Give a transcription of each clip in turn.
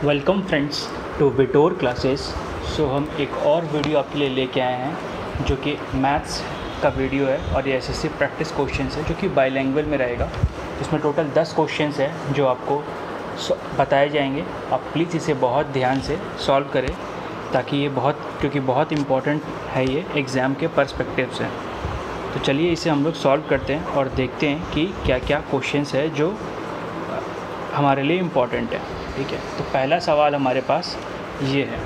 Welcome friends to Vitor classes. So हम एक और वीडियो आपके लिए लेके आए हैं जो कि मैथ्स का वीडियो है और ये एसएससी प्रैक्टिस क्वेश्चंस है जो कि बाईलैंग्वेज में रहेगा। इसमें टोटल 10 क्वेश्चंस है जो आपको बताए जाएंगे। आप प्लीज़ इसे बहुत ध्यान से सॉल्व करें ताकि ये क्योंकि बहुत इम्पॉर्टेंट है ये एग्ज़ाम के पर्सपेक्टिव से। तो चलिए इसे हम लोग सॉल्व करते हैं और देखते हैं कि क्या क्या क्वेश्चंस है जो हमारे लिए इम्पॉर्टेंट है। ठीक है, तो पहला सवाल हमारे पास ये है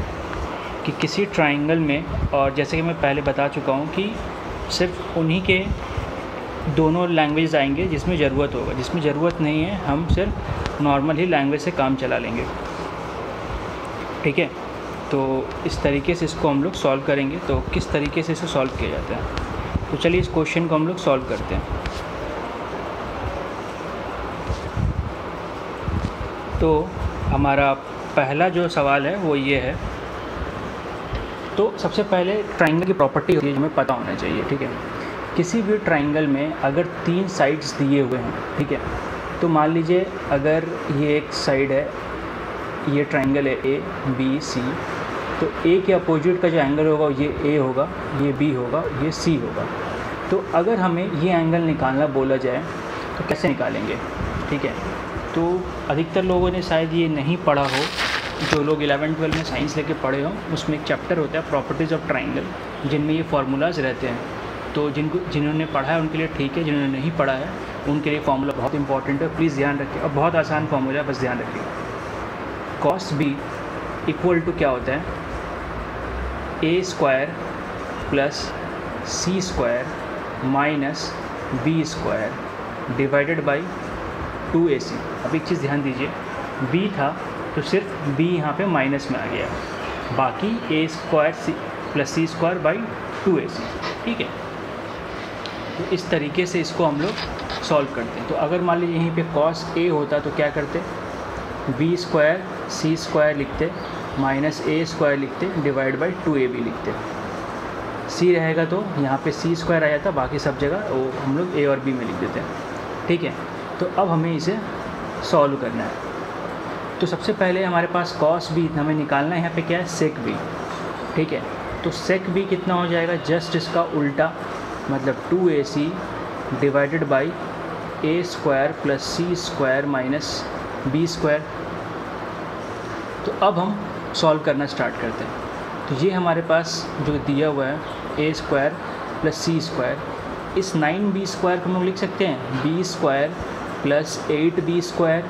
कि किसी ट्राइंगल में, और जैसे कि मैं पहले बता चुका हूँ कि सिर्फ उन्हीं के दोनों लैंग्वेज आएंगे जिसमें ज़रूरत होगा। जिसमें ज़रूरत नहीं है हम सिर्फ नॉर्मल ही लैंग्वेज से काम चला लेंगे। ठीक है, तो इस तरीके से इसको हम लोग सॉल्व करेंगे। तो किस तरीके से इसे सॉल्व किया जाता है, तो चलिए इस क्वेश्चन को हम लोग सॉल्व करते हैं। तो हमारा पहला जो सवाल है वो ये है। तो सबसे पहले ट्राइंगल की प्रॉपर्टी होती है जो हमें पता होना चाहिए। ठीक है, किसी भी ट्राइंगल में अगर 3 साइड्स दिए हुए हैं, ठीक है, तो मान लीजिए अगर ये एक साइड है, ये ट्राइंगल है ए बी सी, तो ए के अपोजिट का जो एंगल होगा ये ए होगा, ये बी होगा, ये सी होगा। तो अगर हमें ये एंगल निकालना बोला जाए तो कैसे निकालेंगे? ठीक है, तो अधिकतर लोगों ने शायद ये नहीं पढ़ा हो। जो लोग 11-12 में साइंस लेके पढ़े हों, उसमें एक चैप्टर होता है प्रॉपर्टीज़ ऑफ ट्राइंगल, जिनमें ये फार्मूलाज रहते हैं। तो जिन्होंने पढ़ा है उनके लिए ठीक है, जिन्होंने नहीं पढ़ा है उनके लिए फार्मूला बहुत इंपॉर्टेंट है, प्लीज़ ध्यान रखिए। और बहुत आसान फार्मूला है, बस ध्यान रखिए। कॉस बी इक्वल टू क्या होता है? A square plus C square minus B square divided by 2ac। अब एक चीज़ ध्यान दीजिए, b था तो सिर्फ b यहाँ पे माइनस में आ गया, बाकी a square plus C square by 2ac। ठीक है, तो इस तरीके से इसको हम लोग सॉल्व करते हैं। तो अगर मान लीजिए यहीं पे cos a होता तो क्या करते? b स्क्वायर सी स्क्वायर लिखते माइनस a स्क्वायर लिखते डिवाइड बाई 2ab लिखते। c रहेगा तो यहाँ पे c स्क्वायर आ जाता, बाकी सब जगह वो हम लोग a और b में लिख देते हैं। ठीक है, तो अब हमें इसे सॉल्व करना है। तो सबसे पहले हमारे पास cos b हमें निकालना है। यहाँ पे क्या है? sec b। ठीक है, तो sec b कितना हो जाएगा? जस्ट इसका उल्टा, मतलब 2ac divided by a square plus c square minus b square. तो अब हम सॉल्व करना स्टार्ट करते हैं। तो ये हमारे पास जो दिया हुआ है a square plus c square, इस 9b स्क्वायर को हम लोग लिख सकते हैं b square plus 8b square.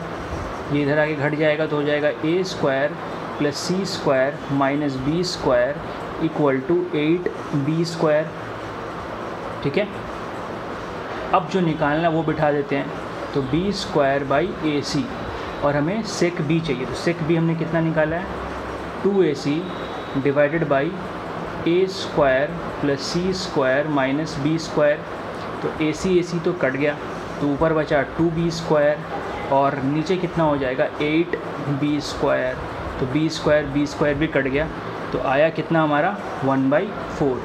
ये इधर आगे घट जाएगा तो हो जाएगा a square plus C square minus B square equal to 8b square. ठीक है, अब जो निकालना वो बिठा देते हैं। तो b स्क्वायर बाई ac, और हमें sec b चाहिए। तो sec b हमने कितना निकाला है? 2ac divided by a square plus C square minus b square. तो ac तो कट गया, तो ऊपर बचा 2b स्क्वायर और नीचे कितना हो जाएगा? 8b square. तो b स्क्वायर भी कट गया, तो आया कितना हमारा? 1/4।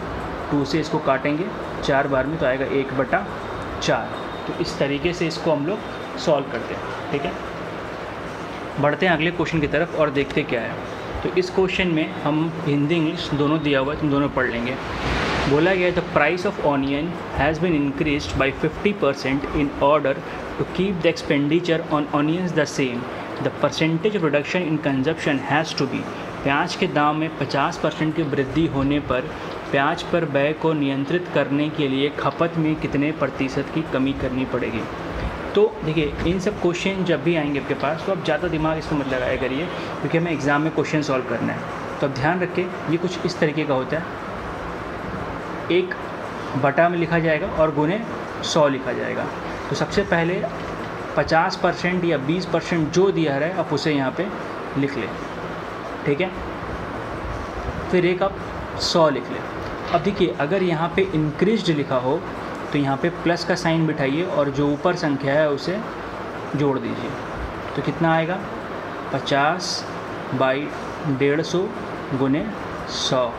2 से इसको काटेंगे 4 बार में तो आएगा 1/4। तो इस तरीके से इसको हम लोग सॉल्व करते हैं। ठीक है, बढ़ते हैं अगले क्वेश्चन की तरफ और देखते क्या है। तो इस क्वेश्चन में हम हिंदी इंग्लिश दोनों दिया हुआ है, तुम दोनों पढ़ लेंगे। बोला गया the price of onion has been increased by 50% in order to keep the expenditure on onions the same. The percentage of reduction in consumption has to be. प्याज के दाम में 50% की वृद्धि होने पर प्याज पर व्यय को नियंत्रित करने के लिए खपत में कितने प्रतिशत की कमी करनी पड़ेगी? तो देखिए, इन सब क्वेश्चन जब भी आएंगे आपके पास तो आप ज़्यादा दिमाग इसको मत लगाया करिए, क्योंकि हमें एग्ज़ाम में क्वेश्चन सॉल्व करना है। तो अब ध्यान रखें, ये कुछ इस तरीके का होता है। एक बटा में लिखा जाएगा और गुने 100 लिखा जाएगा। तो सबसे पहले 50% या 20% जो दिया है आप उसे यहाँ पे लिख लें। ठीक है, फिर एक आप 100 लिख लें। अब देखिए, अगर यहाँ पे इंक्रीज्ड लिखा हो तो यहाँ पे प्लस का साइन बिठाइए और जो ऊपर संख्या है उसे जोड़ दीजिए। तो कितना आएगा? 50/150 गुने 100।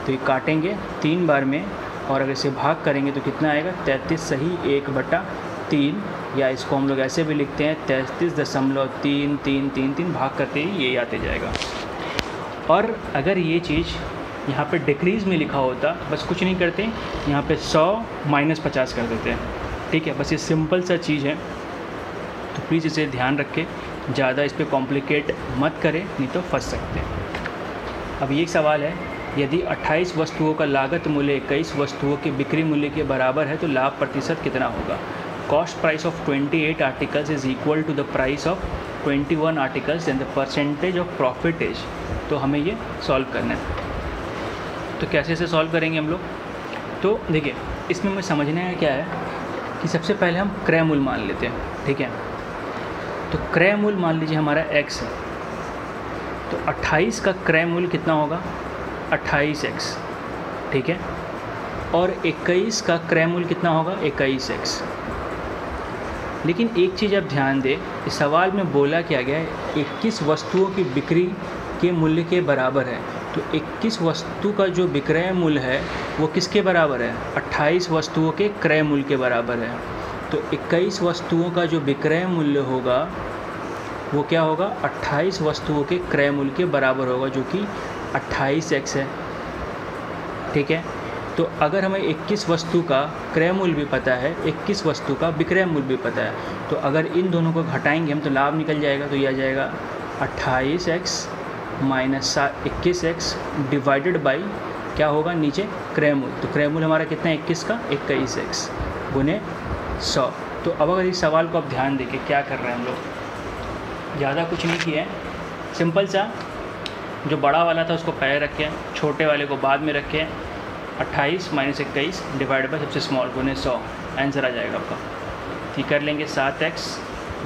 तो ये काटेंगे 3 बार में और अगर इसे भाग करेंगे तो कितना आएगा? 33 सही 1/3 या इसको हम लोग ऐसे भी लिखते हैं 33.3333 भाग करते ही ये आते जाएगा। और अगर ये चीज़ यहाँ पे डिक्रीज़ में लिखा होता, बस कुछ नहीं करते, यहाँ पे 100 - 50 कर देते हैं, ठीक है। बस ये सिंपल सा चीज़ है, तो प्लीज़ इसे ध्यान रखें, ज़्यादा इस पर कॉम्प्लिकेट मत करें, नहीं तो फंस सकते हैं। अब ये सवाल है, यदि 28 वस्तुओं का लागत मूल्य 21 वस्तुओं के बिक्री मूल्य के बराबर है तो लाभ प्रतिशत कितना होगा। Cost price of 28 articles is equal to the price of 21 articles and the percentage of profit is. तो हमें ये सॉल्व करना है। तो कैसे से सॉल्व करेंगे हम लोग, तो देखिए इसमें हमें समझना है क्या है कि सबसे पहले हम क्रय मूल्य मान लेते हैं, ठीक है। तो क्रय मूल्य मान लीजिए हमारा x है, तो 28 का क्रय मूल्य कितना होगा 28x, ठीक है। और 21 का क्रय मूल्य कितना होगा 21x। लेकिन एक चीज़ आप ध्यान दें, इस सवाल में बोला क्या गया है 21 वस्तुओं की बिक्री के मूल्य के बराबर है। तो 21 वस्तु का जो विक्रय मूल्य है वो किसके बराबर है 28 वस्तुओं के क्रय मूल्य के बराबर है। तो 21 वस्तुओं का जो विक्रय मूल्य होगा वो क्या होगा 28 वस्तुओं के क्रय मूल्य के बराबर होगा, जो कि 28x है, ठीक है। तो अगर हमें 21 वस्तु का क्रय मूल्य भी पता है, 21 वस्तु का विक्रय मूल्य भी पता है, तो अगर इन दोनों को घटाएंगे हम तो लाभ निकल जाएगा। तो ये आ जाएगा 28x - 21x डिवाइडेड बाई क्या होगा नीचे क्रय मूल्य। तो क्रय मूल्य हमारा कितना है 21 का 21x गुने 100। तो अब अगर इस सवाल को आप ध्यान देके क्या कर रहे हैं हम लोग, ज़्यादा कुछ नहीं किया है, सिंपल सा जो बड़ा वाला था उसको पहले रखें, छोटे वाले को बाद में रखें। 28 - 21 डिवाइड बाई सबसे स्मॉल गुने 100, आंसर आ जाएगा आपका। ठीक कर लेंगे 7x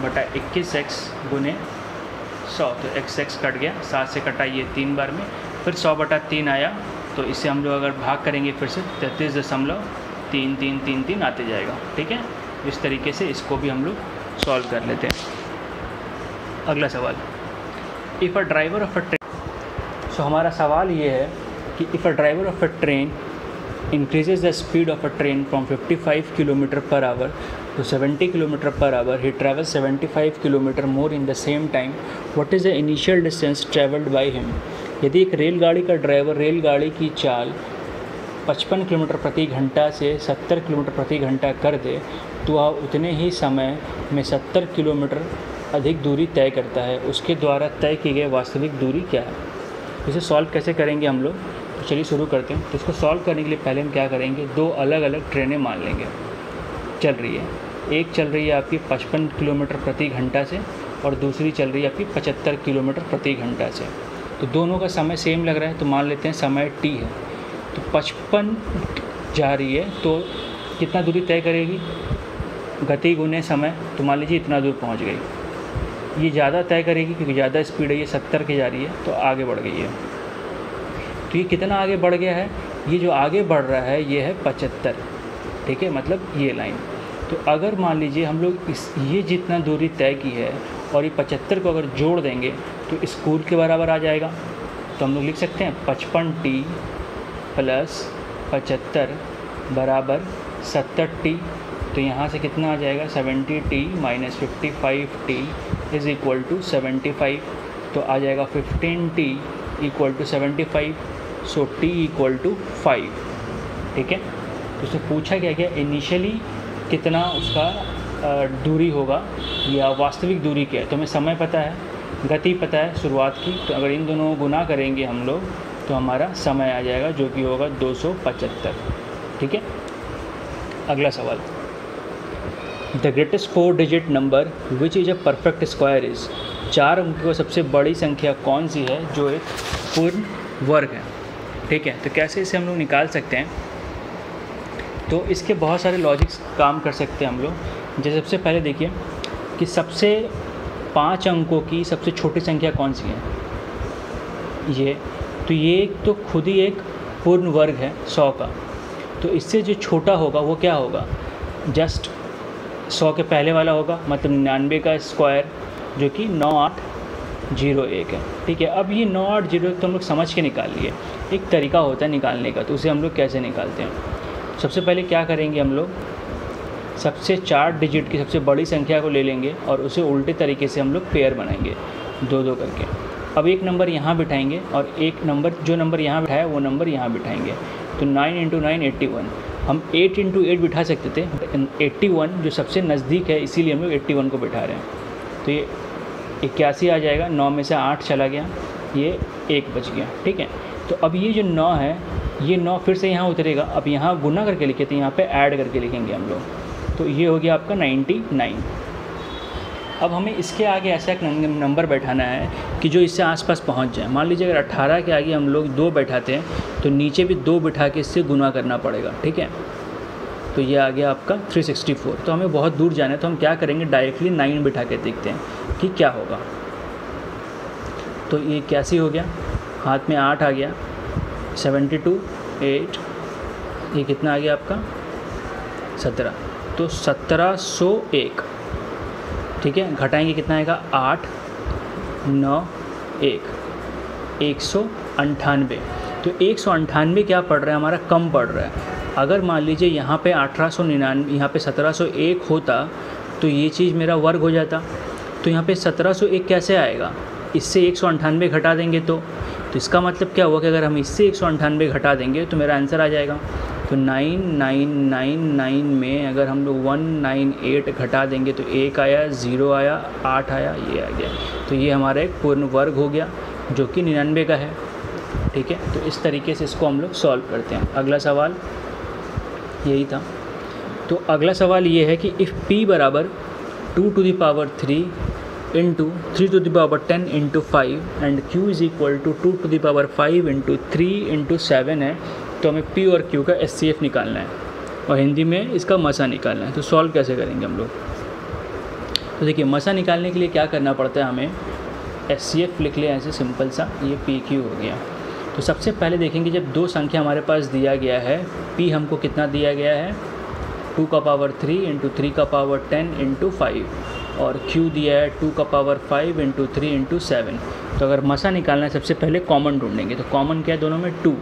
बटा 21x गुने 100। तो x कट गया, 7 से कटाइए 3 बार में, फिर 100/3 आया। तो इससे हम लोग अगर भाग करेंगे फिर से 33.3333 आते जाएगा, ठीक है। इस तरीके से इसको भी हम लोग सॉल्व कर लेते हैं। अगला सवाल, if a driver of a train. So हमारा सवाल ये है कि if a driver of a train increases the speed of a train from 55 km/h to 70 km/h, he travels 75 km more in the same time. What is the initial distance traveled by him? यदि एक रेलगाड़ी का driver रेलगाड़ी की चाल 55 kilometre प्रति घंटा से 70 किलोमीटर प्रति घंटा कर दे तो वह उतने ही समय में 70 किलोमीटर अधिक दूरी तय करता है। उसके द्वारा तय की गई वास्तविक दूरी क्या है। इसे सॉल्व कैसे करेंगे हम लोग, तो चलिए शुरू करते हैं। तो इसको सॉल्व करने के लिए पहले हम क्या करेंगे, दो अलग अलग ट्रेनें मान लेंगे चल रही है। एक चल रही है आपकी 55 किलोमीटर प्रति घंटा से और दूसरी चल रही है आपकी 75 किलोमीटर प्रति घंटा से। तो दोनों का समय सेम लग रहा है, तो मान लेते हैं समय t है। तो 55 जा रही है तो कितना दूरी तय करेगी, गति गुने समय, तो मान लीजिए इतना दूर पहुंच गई। ये ज़्यादा तय करेगी क्योंकि ज़्यादा स्पीड है, ये 70 की जा रही है तो आगे बढ़ गई है। तो ये कितना आगे बढ़ गया है, ये जो आगे बढ़ रहा है ये है 75, ठीक है, मतलब ये लाइन। तो अगर मान लीजिए हम लोग ये जितना दूरी तय की है और ये 75 को अगर जोड़ देंगे तो स्कूल के बराबर आ जाएगा। तो हम लोग लिख सकते हैं 55t + 75 बराबर 70t। तो यहाँ से कितना आ जाएगा 70t - 55t is equal to 75। तो आ जाएगा 15t = 75। सो t = 5, ठीक है। तो उससे पूछा क्या गया इनिशियली कितना उसका दूरी होगा या वास्तविक दूरी क्या है। तो हमें समय पता है, गति पता है शुरुआत की, तो अगर इन दोनों को गुना करेंगे हम लोग तो हमारा समय आ जाएगा जो कि होगा 275, ठीक है। अगला सवाल, the greatest 4 digit number which is a perfect square is. 4 अंक की सबसे बड़ी संख्या कौन सी है जो एक पूर्ण वर्ग है, ठीक है। तो कैसे इसे हम लोग निकाल सकते हैं, तो इसके बहुत सारे लॉजिक्स काम कर सकते हैं हम लोग। जैसे सबसे पहले देखिए कि सबसे 5 अंकों की सबसे छोटी संख्या कौन सी है, ये। तो ये तो खुद ही एक पूर्ण वर्ग है 100 का। तो इससे जो छोटा होगा वो क्या होगा, जस्ट 100 के पहले वाला होगा, मतलब 99 का स्क्वायर जो कि 9801 है, ठीक है। अब ये 9801 तो हम लोग समझ के निकाल लिए, एक तरीका होता है निकालने का। तो उसे हम लोग कैसे निकालते हैं, सबसे पहले क्या करेंगे हम लोग सबसे 4 डिजिट की सबसे बड़ी संख्या को ले लेंगे और उसे उल्टे तरीके से हम लोग पेयर बनाएंगे, 2-2 करके। अब एक नंबर यहाँ बिठाएंगे और एक नंबर, जो नंबर यहाँ बिठाया वो नंबर यहाँ बिठाएंगे। तो 9 × 9 81। हम 8 × 8 बिठा सकते थे, 81 जो सबसे नज़दीक है इसीलिए हम लोग 81 को बिठा रहे हैं। तो ये 81 आ जाएगा, 9 में से 8 चला गया, ये 1 बच गया, ठीक है। तो अब ये जो 9 है, ये 9 फिर से यहाँ उतरेगा। अब यहाँ गुना करके लिखे थे, यहाँ पे ऐड करके लिखेंगे हम लोग। तो ये हो गया आपका 99। अब हमें इसके आगे ऐसा एक नंबर बैठाना है कि जो इससे आसपास पहुँच जाए। मान लीजिए अगर 18 के आगे हम लोग 2 बैठाते हैं तो नीचे भी 2 बिठा के इससे गुना करना पड़ेगा, ठीक है। तो ये आ गया आपका 364। तो हमें बहुत दूर जाना है, तो हम क्या करेंगे, डायरेक्टली 9 बिठा के देखते हैं कि क्या होगा। तो ये 81 हो गया, हाथ में 8 आ गया, 72, 8, ये कितना आ गया आपका 17। तो 1701, ठीक है। घटाएंगे कितना आएगा, 8, 9, 1, 198। तो 198 क्या पड़ रहा है हमारा, कम पड़ रहा है। अगर मान लीजिए यहाँ पे 1899, यहाँ पे 1701 होता तो ये चीज़ मेरा वर्ग हो जाता। तो यहाँ पे 1701 कैसे आएगा, इससे 198 घटा देंगे तो इसका मतलब क्या हुआ कि अगर हम इससे 198 घटा देंगे तो मेरा आंसर आ जाएगा। तो 9999 में अगर हम लोग 198 घटा देंगे तो 1 आया, 0 आया, 8 आया, ये आ गया। तो ये हमारा एक पूर्ण वर्ग हो गया जो कि 99 का है, ठीक है। तो इस तरीके से इसको हम लोग सॉल्व करते हैं। अगला सवाल यही था। तो अगला सवाल ये है कि इफ़ p बराबर 2 to the power 3 into 3 to the power 10 into 5 and q is equal to 2 to the power 5 into 3 into 7 है, तो हमें p और q का SCF निकालना है और हिंदी में इसका मसा निकालना है। तो सॉल्व कैसे करेंगे हम लोग। तो देखिए मसा निकालने के लिए क्या करना पड़ता है, हमें SCF लिख लें ऐसे सिंपल सा, ये PQ हो गया। तो सबसे पहले देखेंगे जब 2 संख्या हमारे पास दिया गया है, p हमको कितना दिया गया है 2 का पावर 3 इंटू 3 का पावर 10 इंटू 5 और q दिया है 2 का पावर 5 इंटू 3 इंटू 7। तो अगर मसा निकालना है सबसे पहले कॉमन ढूंढेंगे। तो कॉमन क्या है दोनों में, 2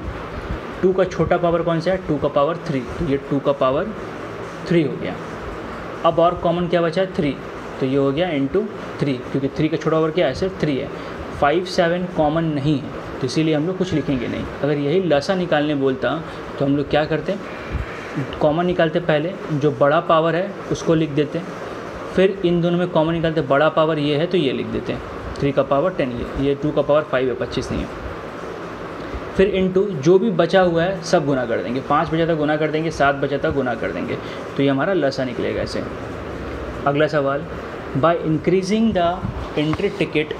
का छोटा पावर कौन सा है, 2 का पावर 3, तो ये 2 का पावर 3 हो गया। अब और कॉमन क्या बचा है 3, तो ये हो गया इंटू 3, क्योंकि 3 का छोटा पावर क्या है, सिर्फ 3 है। 5, 7 कॉमन नहीं है तो इसीलिए हम लोग कुछ लिखेंगे नहीं। अगर यही लसा निकालने बोलता तो हम लोग क्या करते, कॉमन निकालते, पहले जो बड़ा पावर है उसको लिख देते, फिर इन दोनों में कॉमन निकालते, बड़ा पावर ये है तो ये लिख देते हैं 3 का पावर 10, ये 2 का पावर 5 है, 25 नहीं है। फिर इनटू जो भी बचा हुआ है सब गुना कर देंगे, 5 बचा था गुना कर देंगे, 7 बचा था गुना कर देंगे, तो ये हमारा लसा निकलेगा ऐसे। अगला सवाल, by increasing the entry ticket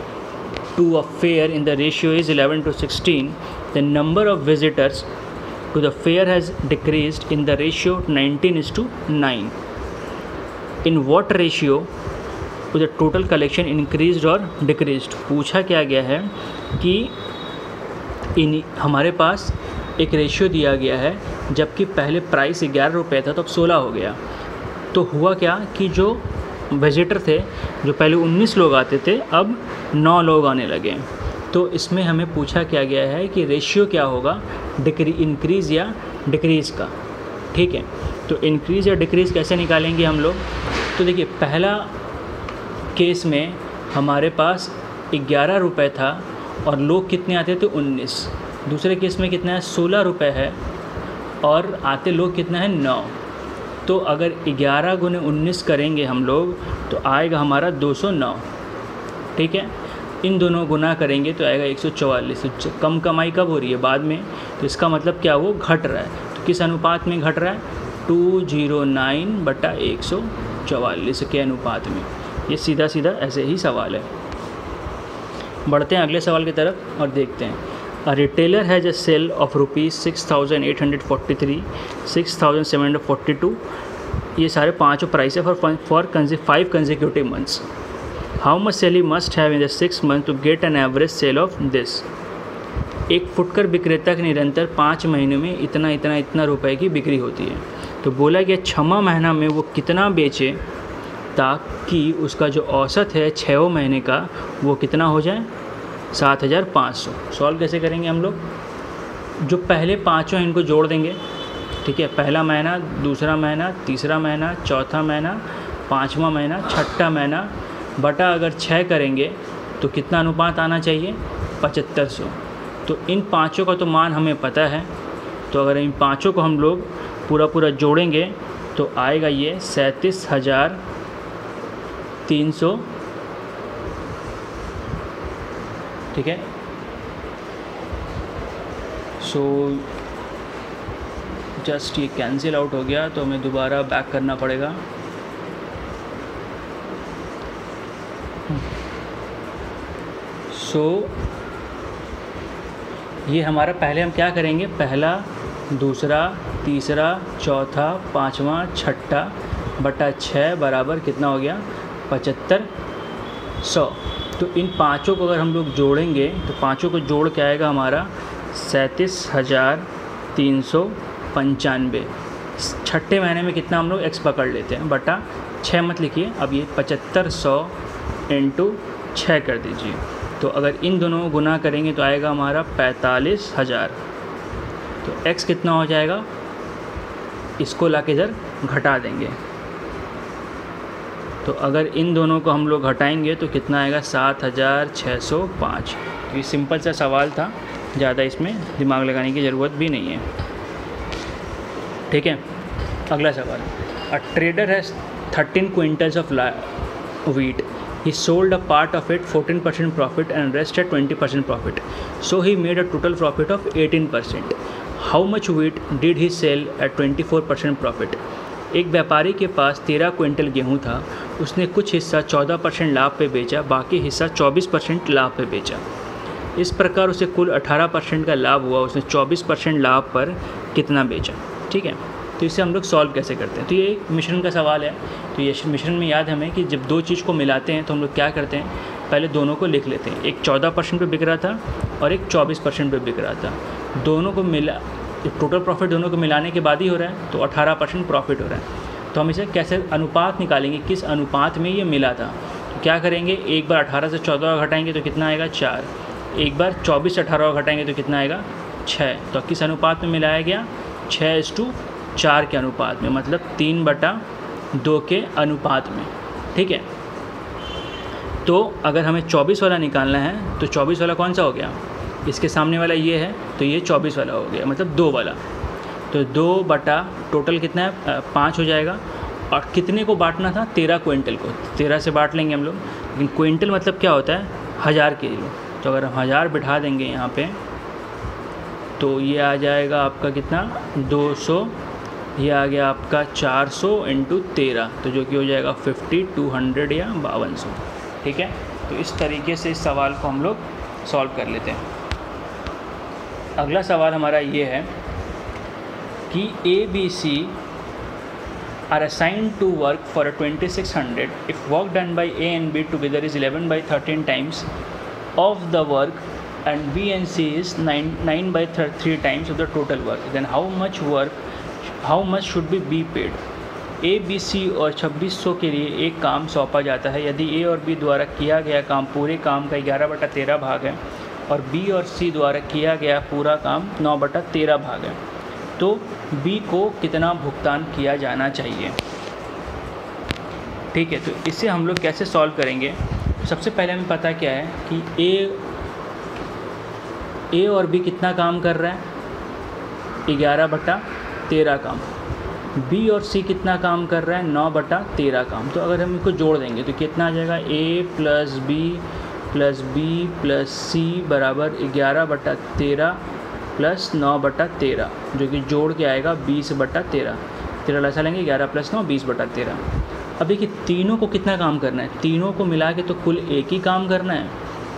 to a fair in the ratio is 11 to 16, the number of visitors to the fair has decreased in the ratio 19:9. In what ratio to the total collection increased or decreased? पूछा क्या गया है कि हमारे पास एक ratio दिया गया है, जबकि पहले प्राइस 11 रुपये था तो अब 16 हो गया। तो हुआ क्या कि जो विजिटर थे, जो पहले 19 लोग आते थे अब 9 लोग आने लगे। तो इसमें हमें पूछा क्या गया है कि रेशियो क्या होगा, इंक्रीज़ या डिक्रीज़ का, ठीक है। तो इंक्रीज़ या डिक्रीज़ कैसे निकालेंगे हम लोग। तो देखिए पहला केस में हमारे पास 11 रुपये था और लोग कितने आते थे 19। दूसरे केस में कितना है 16 रुपये है और आते लोग कितना है 9। तो अगर 11 गुने 19 करेंगे हम लोग तो आएगा हमारा 209, ठीक है। इन दोनों गुना करेंगे तो आएगा 144। तो कम कमाई कब हो रही है, बाद में। तो इसका मतलब क्या, वो घट रहा है। तो किस अनुपात में घट रहा है, 209/144 के अनुपात में। ये सीधा सीधा ऐसे ही सवाल है। बढ़ते हैं अगले सवाल की तरफ और देखते हैं। A retailer has a sale of rupees 6,843, 6,742, ये सारे पाँचों प्राइस है for 5 consecutive months. How much sale he must have in the 6 months to get an average sale of this? एक फुटकर विक्रेता के निरंतर 5 महीनों में इतना रुपए की बिक्री होती है। तो बोला गया 6वां महीना में वो कितना बेचे ताकि उसका जो औसत है 6 महीने का वो कितना हो जाए, 7,500। सॉल्व कैसे करेंगे हम लोग, जो पहले पाँचों इनको जोड़ देंगे, ठीक है, पहला महीना, दूसरा महीना, तीसरा महीना, चौथा महीना, पाँचवा महीना, छठा महीना बटा अगर 6 करेंगे तो कितना अनुपात आना चाहिए? 7500। तो इन पाँचों का तो मान हमें पता है, तो अगर इन पाँचों को हम लोग पूरा जोड़ेंगे तो आएगा ये 37,300। ठीक है, सो जस्ट ये कैंसिल आउट हो गया तो हमें दोबारा बैक करना पड़ेगा। सो ये हमारा, पहले हम क्या करेंगे, पहला, दूसरा, तीसरा, चौथा, पाँचवा, छठा बटा 6 बराबर कितना हो गया? 7500। तो इन पाँचों को अगर हम लोग जोड़ेंगे तो पाँचों को जोड़ के आएगा हमारा 37,395। छठे महीने में कितना हम लोग x पकड़ लेते हैं, बटा 6 मत लिखिए, अब ये 7500 इंटू 6 कर दीजिए। तो अगर इन दोनों को गुना करेंगे तो आएगा हमारा 45,000। तो x कितना हो जाएगा, इसको ला के इधर घटा देंगे। तो अगर इन दोनों को हम लोग घटाएंगे तो कितना आएगा? 7,605। तो ये सिंपल सा सवाल था, ज़्यादा इसमें दिमाग लगाने की ज़रूरत भी नहीं है। ठीक है, अगला सवाल। A trader has 13 quintals of wheat. He sold a part of it 14% profit and rest at 20% profit. So he made a total profit of 18%. How much wheat did he sell at 24% profit? एक व्यापारी के पास 13 quintal गेहूं था, उसने कुछ हिस्सा 14% लाभ पे बेचा, बाकी हिस्सा 24% लाभ पे बेचा। इस प्रकार उसे कुल 18% का लाभ हुआ, उसने 24% लाभ पर कितना बेचा? ठीक है, तो इसे हम लोग सॉल्व कैसे करते हैं? तो ये एक मिश्रण का सवाल है। तो ये मिश्रण में याद हमें कि जब दो चीज़ को मिलाते हैं तो हम लोग क्या करते हैं, पहले दोनों को लिख लेते हैं। एक 14% पे बिक रहा था और एक 24% पे बिक रहा था। दोनों को मिला, टोटल प्रॉफिट दोनों को मिलाने के बाद ही हो रहा है, तो 18% प्रॉफिट हो रहा है। तो हम इसे कैसे अनुपात निकालेंगे, किस अनुपात में ये मिला था? तो क्या करेंगे, एक बार 18 से 14 घटाएंगे तो कितना आएगा? 4। एक बार 24 से 18 घटाएंगे तो कितना आएगा? 6। तो किस अनुपात में मिलाया गया? 6:4 के अनुपात में, मतलब 3/2 के अनुपात में। ठीक है, तो अगर हमें 24 वाला निकालना है तो 24 वाला कौन सा हो गया? इसके सामने वाला ये है, तो ये 24 वाला हो गया, मतलब 2 वाला। तो 2 बटा टोटल कितना है? 5 हो जाएगा। और कितने को बांटना था? 13 क्विंटल को। 13 से बांट लेंगे हम लोग, लेकिन क्विंटल मतलब क्या होता है? 1000 किलो। तो अगर हम 1000 बिठा देंगे यहाँ पे तो ये आ जाएगा आपका कितना? 200। ये आ गया आपका 400 इंटू 13, तो जो कि हो जाएगा 50, 200 या 5200। ठीक है, तो इस तरीके से इस सवाल को हम लोग सॉल्व कर लेते हैं। अगला सवाल हमारा ये है कि ABC are assigned to work for a 2600 if work done by A and B together is 11/13 times of the work and B and C is 9/3 times of the total work, then how much should be paid? A, B, C और 2600 के लिए एक काम सौंपा जाता है। यदि A और B द्वारा किया गया काम पूरे काम का 11/13 भाग है और B और C द्वारा किया गया पूरा काम 9/13 भाग है, तो B को कितना भुगतान किया जाना चाहिए? ठीक है, तो इसे हम लोग कैसे सॉल्व करेंगे? सबसे पहले हमें पता क्या है कि A और B कितना काम कर रहा है? 11/13 काम। B और C कितना काम कर रहा है? 9/13 काम। तो अगर हम इनको जोड़ देंगे तो कितना आ जाएगा? A plus B plus B plus C बराबर 11/13 प्लस 9/13, जो कि जोड़ के आएगा 20/13। 13 लसा लेंगे, 11 प्लस 9 20/13। अब देखिए तीनों को कितना काम करना है? तीनों को मिला के तो कुल एक ही काम करना है,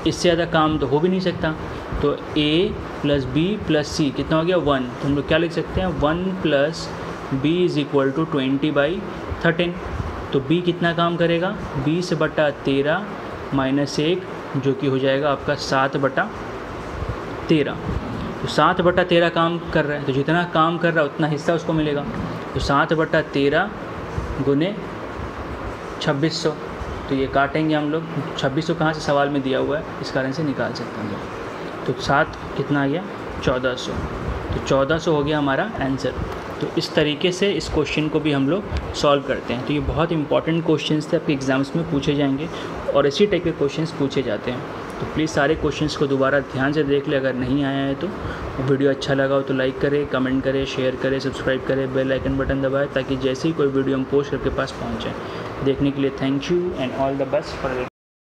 इससे ज़्यादा काम तो हो भी नहीं सकता। तो A plus B plus C कितना हो गया? 1। तो हम लोग क्या लिख सकते हैं? 1 plus B is equal to 20/13। तो B कितना काम करेगा? 20/13 माइनस 1, जो कि हो जाएगा आपका 7/13। तो 7/13 काम कर रहा है, तो जितना काम कर रहा है उतना हिस्सा उसको मिलेगा। तो 7/13 गुने 2600, तो ये काटेंगे हम लोग। 2600 कहाँ से सवाल में दिया हुआ है, इस कारण से निकाल सकते हैं हम लोग। तो 7 कितना आ गया? 1400। तो 1400 हो गया हमारा आंसर। तो इस तरीके से इस क्वेश्चन को भी हम लोग सॉल्व करते हैं। तो ये बहुत इंपॉर्टेंट क्वेश्चंस थे, आपके एग्ज़ाम्स में पूछे जाएंगे और इसी टाइप के क्वेश्चंस पूछे जाते हैं। तो प्लीज़ सारे क्वेश्चंस को दोबारा ध्यान से देख ले। अगर नहीं आया है तो वीडियो अच्छा लगा हो तो लाइक करें, कमेंट करें, शेयर करें, सब्सक्राइब करें, बेल आइकन बटन दबाएं ताकि जैसे ही कोई वीडियो हम पोस्ट करके पास पहुँच जाए। देखने के लिए thank you and all the best for